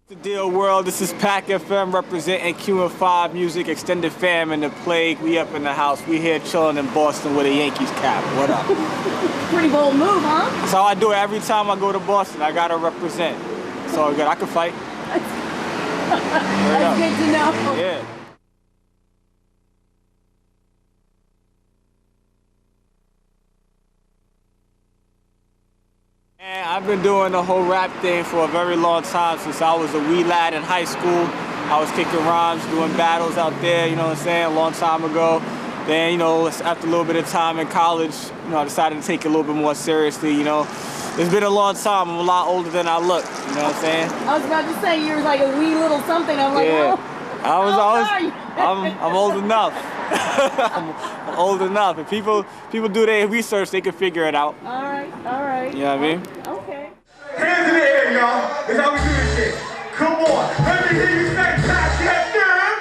The deal world, this is Packfm representing Q&5 Music, Extended Fam, and the Plague. We up in the house. We here chilling in Boston with a Yankees cap. What up? Pretty bold move, huh? That's how I do it every time I go to Boston. I gotta represent. It's all good. I can fight. That's good to know. Yeah. And I've been doing the whole rap thing for a very long time, since I was a wee lad in high school. I was kicking rhymes, doing battles out there, you know what I'm saying, a long time ago. Then, you know, after a little bit of time in college, you know, I decided to take it a little bit more seriously, you know. It's been a long time. I'm a lot older than I look, you know what I'm saying? I was about to say you were like a wee little something. I'm like, yeah. oh. I'm old enough. I'm old enough. If people do their research, they can figure it out. All right, all right. You know what I mean? Okay. Hands in the air, y'all. That's how we do this shit. Come on. Let me hear you say Packfm.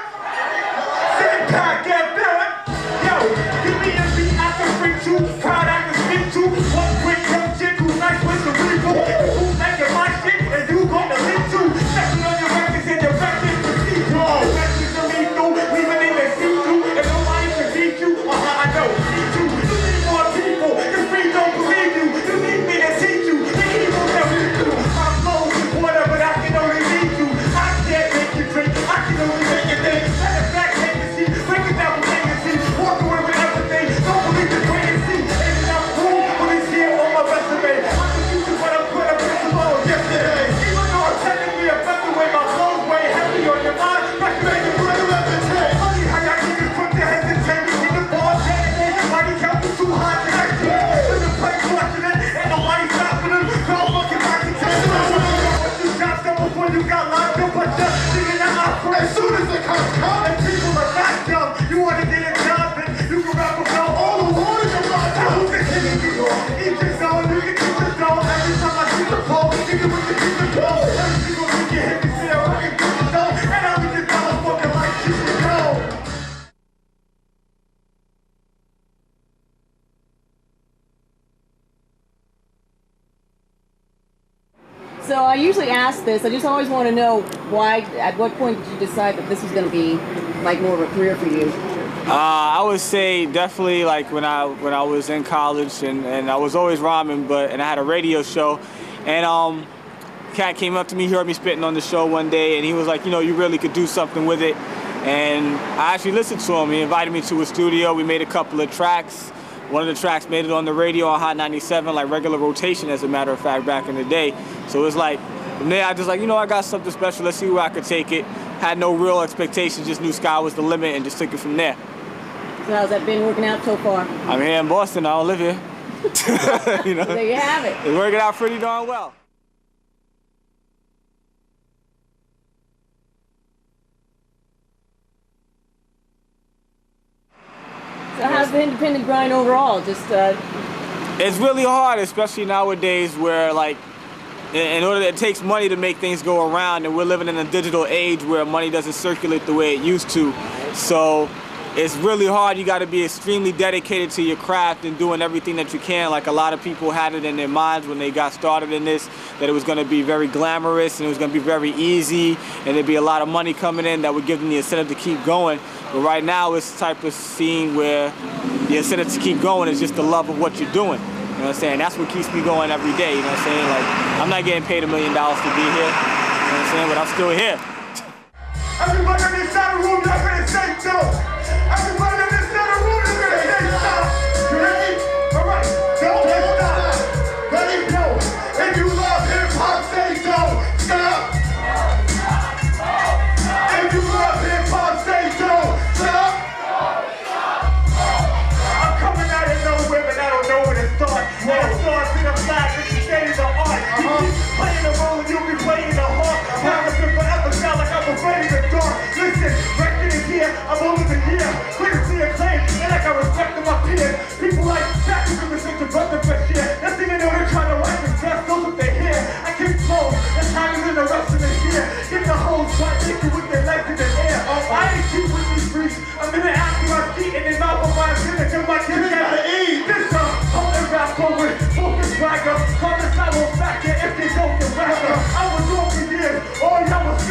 Say Packfm. Yo, give me a beat I can freak to, crowd I can speak to. One quick young chick who's nice with the people. Who's making my shit and you gonna live too. Stepping on your records and your records to see through. Messages to me through, leaving in the see-through. And nobody can beat you. I know, me too. You need more people, cause we don't believe you. You need me to teach you. The evil that we do. My flow is water, but I can only lead you. I can't make you drink, I can only make you think. Matter of fact, take the seat, break it down from A to Z. Walk away with everything, don't believe the way and see. Ain't enough room when it's here on my resume. I'm the future, but I'm put up with tomorrow yesterday. Even though I'm technically a better way, my flow's way heavy on your mind. Like make it put it up and take. Funny how y'all niggas put their hesitate. Keep the ball dead, nobody count me too high to that shit. When the play watching it, ain't nobody stopping them. Go fucking back to town. What you got done before you got locked up, but just thinking that I'm free. As soon as the cops come and people are not dumb, you wanna get a job and you can rap about all the warriors of my town. Who's the king of you? Each his own, you can keep the zone. Every time I see the pole, nigga with the keep the pole. Every single thing you hit me, say I can keep the zone. And I'll be the motherfucker like keep the zone. So I usually ask this. I just always want to know why. At what point did you decide that this was going to be like more of a career for you? I would say definitely like when I was in college, and I was always rhyming, and I had a radio show, and cat came up to me, he heard me spitting on the show one day, and he was like, you know, you really could do something with it. And I actually listened to him. He invited me to his studio. We made a couple of tracks. One of the tracks made it on the radio on Hot 97, like regular rotation, as a matter of fact, back in the day. So it was like, from there I just like, you know, I got something special, let's see where I could take it. Had no real expectations, just knew sky was the limit and just took it from there. So how's that been working out so far? I'm here in Boston, I don't live here. You know? So there you have it. It's working out pretty darn well. So how's the independent grind overall? Just It's really hard, especially nowadays where like, in order, it takes money to make things go around, and we're living in a digital age where money doesn't circulate the way it used to. So it's really hard. You got to be extremely dedicated to your craft and doing everything that you can. Like a lot of people had it in their minds when they got started in this, that it was going to be very glamorous and it was going to be very easy and there'd be a lot of money coming in that would give them the incentive to keep going. But right now it's the type of scene where the incentive to keep going is just the love of what you're doing. You know what I'm saying? That's what keeps me going every day, you know what I'm saying? Like, I'm not getting paid $1 million to be here, you know what I'm saying? But I'm still here. Everybody in this side of the room, y'all gonna say so. Everybody in this side of the room, you're gonna say so. You ready? All right. Don't stop. Ready? Go. If you love hip hop, say so. Stop. If you love hip hop, say so. Stop. I'm coming out of nowhere, but I don't know where to start. And it starts in a flag, it's the state of the art. You keep playing the role and you'll be playing the heart. Promising forever, sound like I'm afraid of the dark. Listen, record is here, I'm older than here. Critical acclaim, and I got respect to my peers. People like Jack who can listen to brother for shit. Next thing you know, they're trying to wipe the test, those what they hear. I keep close, the time is in the rest of the year. Get the whole shot, take it with their legs in the air. I ain't cheap with these streets. I'm in the act of my feet and then mouth on my finish and my kids gotta eat. This time, hold and rap forward, focus swagger. Call the side won't back here if they don't get rapper. I was on for years, all y'all was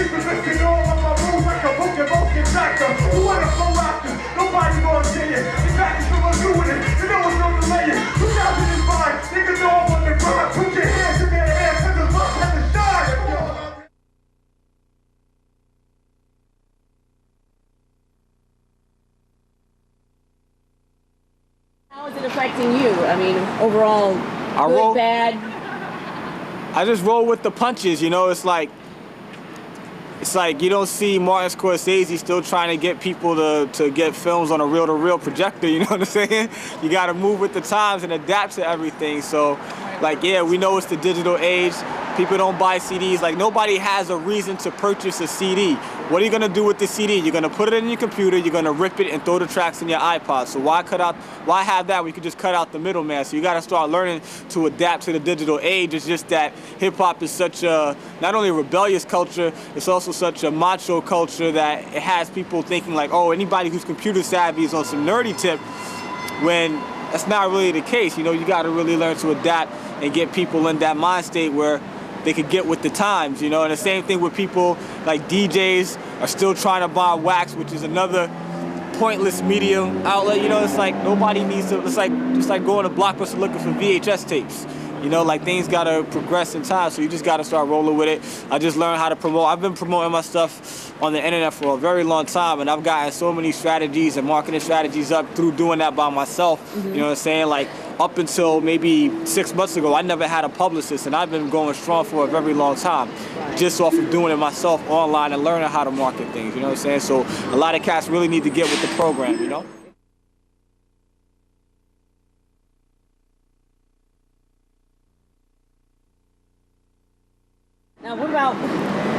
overall good, bad? I just roll with the punches, you know. It's like you don't see Martin Scorsese still trying to get people to get films on a reel-to-reel projector, you know what I'm saying? You got to move with the times and adapt to everything. So, like, yeah, we know it's the digital age. People don't buy CDs. Like, nobody has a reason to purchase a CD. What are you gonna do with the CD? You're gonna put it in your computer, you're gonna rip it and throw the tracks in your iPod. So why have that when you could just cut out the middleman? So you gotta start learning to adapt to the digital age. It's just that hip hop is such a, not only a rebellious culture, it's also such a macho culture that it has people thinking like, oh, anybody who's computer savvy is on some nerdy tip, when that's not really the case. You know, you gotta really learn to adapt and get people in that mind state where they could get with the times, you know. And the same thing with people like DJs are still trying to buy wax, which is another pointless media outlet. You know, it's like nobody needs to. It's like going to Blockbuster looking for VHS tapes. You know, like things gotta progress in time, so you just gotta start rolling with it. I just learned how to promote. I've been promoting my stuff on the internet for a very long time, and I've gotten so many strategies and marketing strategies up through doing that by myself. Mm-hmm. You know what I'm saying? Like, up until maybe 6 months ago, I never had a publicist, and I've been going strong for a very long time, just off of doing it myself online and learning how to market things, you know what I'm saying? So a lot of cats really need to get with the program, you know? Now, what about,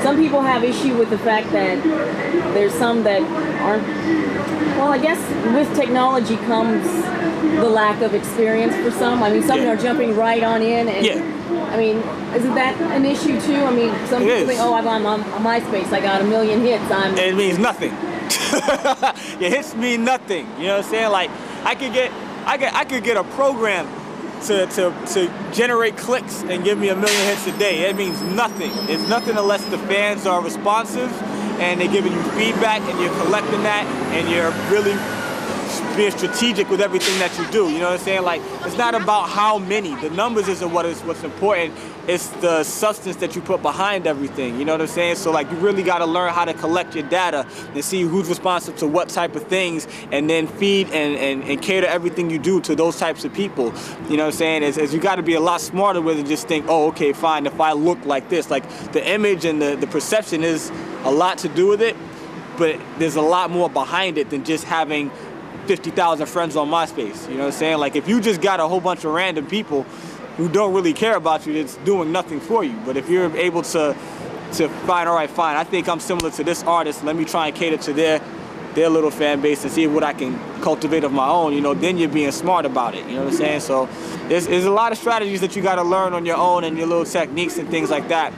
some people have issue with the fact that there's some that aren't, well, I guess with technology comes the lack of experience for some. I mean, some are jumping right on in, and I mean, isn't that an issue too? I mean, some people think, oh, I'm on MySpace, I got 1 million hits. It means nothing. Your hits mean nothing. You know what I'm saying? Like, I could get a program to generate clicks and give me 1 million hits a day. It means nothing. It's nothing unless the fans are responsive and they're giving you feedback and you're collecting that and you're really being strategic with everything that you do. You know what I'm saying? Like, it's not about how many. The numbers isn't what's important. It's the substance that you put behind everything. You know what I'm saying? So, like, you really got to learn how to collect your data and see who's responsive to what type of things, and then feed and cater everything you do to those types of people. You know what I'm saying? As you got to be a lot smarter with it. Just think, oh, okay, fine. If I look like this, like, the image and the perception is a lot to do with it, but there's a lot more behind it than just having 50,000 friends on MySpace. You know what I'm saying? Like, if you just got a whole bunch of random people who don't really care about you, it's doing nothing for you. But if you're able to find, all right, fine, I think I'm similar to this artist, let me try and cater to their little fan base and see what I can cultivate of my own, you know, then you're being smart about it. You know what I'm saying? So there's a lot of strategies that you got to learn on your own and your little techniques and things like that.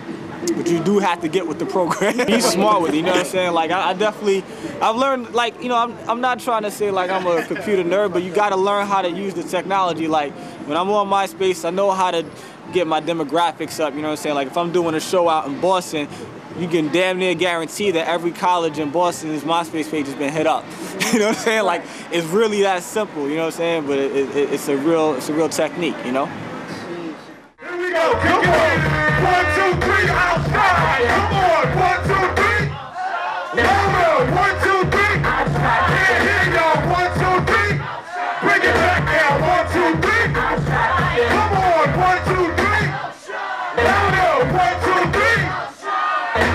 But you do have to get with the program. Be smart with it, you know what I'm saying? Like, I've learned, like, you know, I'm not trying to say like I'm a computer nerd, but you gotta learn how to use the technology. Like, when I'm on MySpace, I know how to get my demographics up, you know what I'm saying? Like, if I'm doing a show out in Boston, you can damn near guarantee that every college in Boston's MySpace page has been hit up. You know what I'm saying? Like, it's really that simple, you know what I'm saying? But it's a real technique, you know? Here we go, come on! 1, 2, 3, outside! Come on, 1, 2, 3! Louder! 1, 2, 3! Outside! Can't hear y'all! 1, 2, 3! Bring it back now! 1, 2, 3! Outside! Come on! 1, 2, 3! Louder! 1, 2, 3!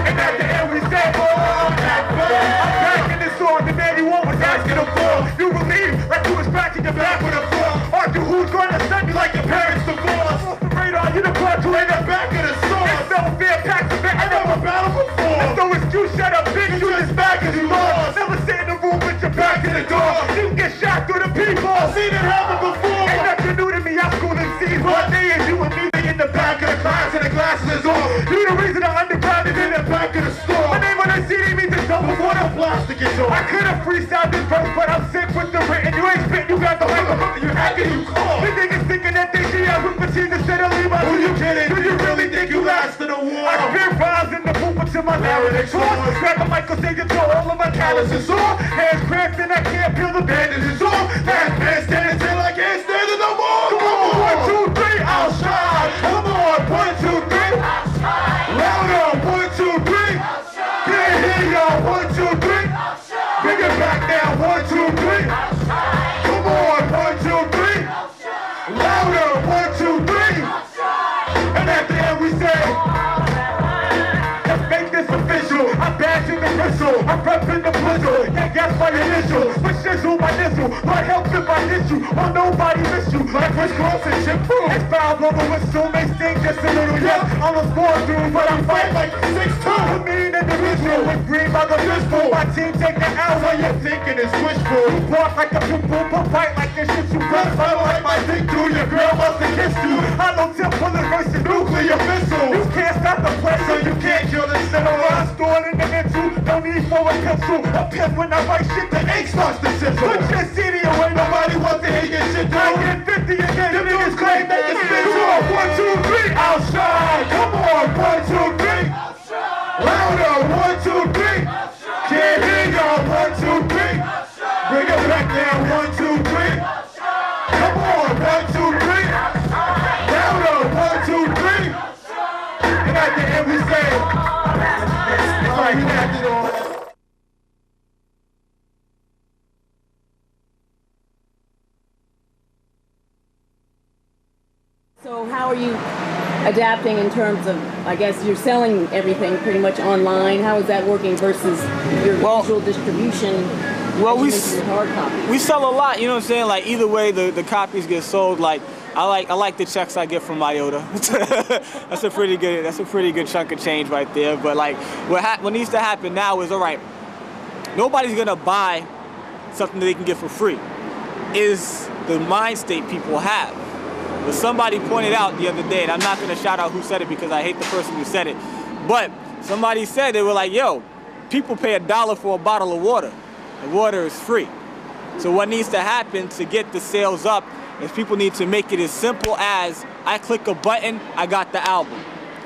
And at the end we say, oh, that's good! Back in the song that everyone was asking them for. You believe like you was scratching your back with a floor. Arthur, who's gonna send you like your parents divorced? Radar, you the part to in the back of the store. It's no fair Packfm, I never battled before. There's no excuse, shut up, bitch, you just back as you lost. Never sit in the room with your back to the door. You can get shot through the people. I've seen it happen before. Ain't nothing new to me, I'm schooling seeds. One day is you and me in the back of the class and the glasses is on. You the reason the underground is in the back of the store. My name on the CD means it's double before the plastic is on. I could have freestyled this verse, but I'm sick with the written. You ain't spit, you got the hook, you hacking, you call. The niggas thinking that they see us with machines instead of leave us. Who you kidding? Do you really think you last in the war? I spit rhymes in the poop until my narrative source. Grab the mic, say you throw all of my calluses off. Hands cramped and I can't peel the bandages off. Last man standing till I can't stand it no more. Come on, 1, 2, 3, outside. Come on, 1, 2, 3, outside. Louder, 1, 2, 3. Outside. Can't hear y'all, 1, 2, 3. Outside. Bring it back now, 1, 2, 3. Outside. Come on, 1, 2, 3. Outside. Louder. Let's make this official. I'm bashing the whistle. I'm repping the blizzle. Yeah, guess my initials. But shizzle my nizzle. Lord help if I hit you. Oh, nobody miss you. Like Chris Cross and Chip Crew. It's foul on the whistle. May sting just a little. Yes, I'm a sport dude, but I'm fight like 6'2". A mean individual with green by the fistful. My team take the L when you're thinking it's wishful. You bark like a pit bull, but bite like a shit you breath. I don't like my dick, dude. Your girl must have kissed you. I know tip bullet versus nuclear missile. You can't stop the pressure, you can't kill this little. I'm stored in the mental. No need for a pencil. A pen when I write shit, the ink starts to sizzle. Put your CD away, nobody wants to hear your shit. I get 50 again, them niggas claim they can spit you up. 1, 2, 3, outside. Come on, 1, 2, 3. Louder, 1, 2, 3. Can't hear y'all, 1, 2, 3. Bring it back down, 1, 2, 3. Come on, 1, 2, 3. Louder, 1, 2, 3. And at the end we say, alright, you got it on. So how are you adapting in terms of, I guess you're selling everything pretty much online. How is that working versus your usual distribution? Well, we hard copies? We sell a lot, you know what I'm saying? Like either way the copies get sold. Like I like the checks I get from IOTA. That's a pretty good chunk of change right there. But like what needs to happen now is, all right, nobody's gonna buy something that they can get for free. Is the mind state people have. But somebody pointed out the other day, and I'm not gonna shout out who said it because I hate the person who said it, but somebody said, they were like, yo, people pay $1 for a bottle of water. The water is free. So what needs to happen to get the sales up is people need to make it as simple as I click a button, I got the album.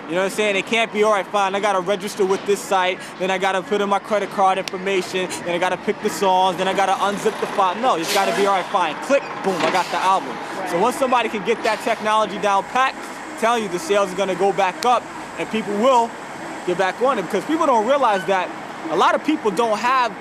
You know what I'm saying? It can't be, all right, fine, I gotta register with this site, then I gotta put in my credit card information, then I gotta pick the songs, then I gotta unzip the file. No, it's gotta be, all right, fine, click, boom, I got the album. So once somebody can get that technology down pat, I'm telling you the sales are gonna go back up and people will get back on it, because people don't realize that a lot of people don't have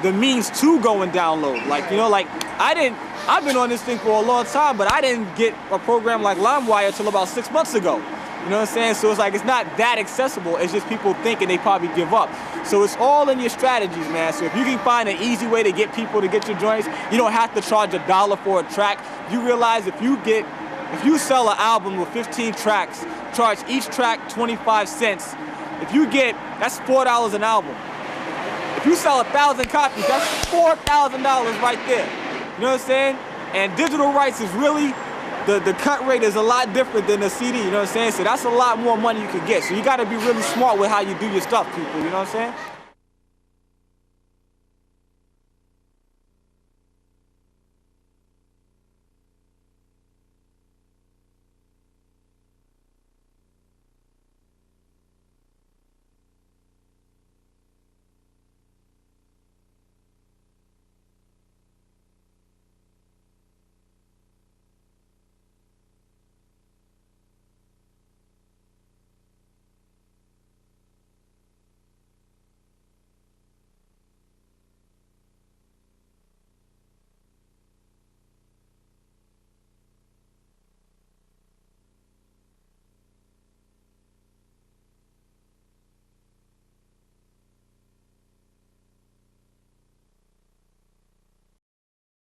the means to go and download. Like, you know, like I've been on this thing for a long time, but I didn't get a program like LimeWire until about 6 months ago. You know what I'm saying? So it's like, it's not that accessible. It's just people thinking they probably give up. So it's all in your strategies, man. So if you can find an easy way to get people to get your joints, you don't have to charge $1 for a track. You realize if you sell an album with 15 tracks, charge each track 25 cents. If you get, that's $4 an album. If you sell 1,000 copies, that's $4,000 right there. You know what I'm saying? And digital rights is really, the cut rate is a lot different than a CD, you know what I'm saying? So that's a lot more money you can get. So you gotta be really smart with how you do your stuff, people, you know what I'm saying?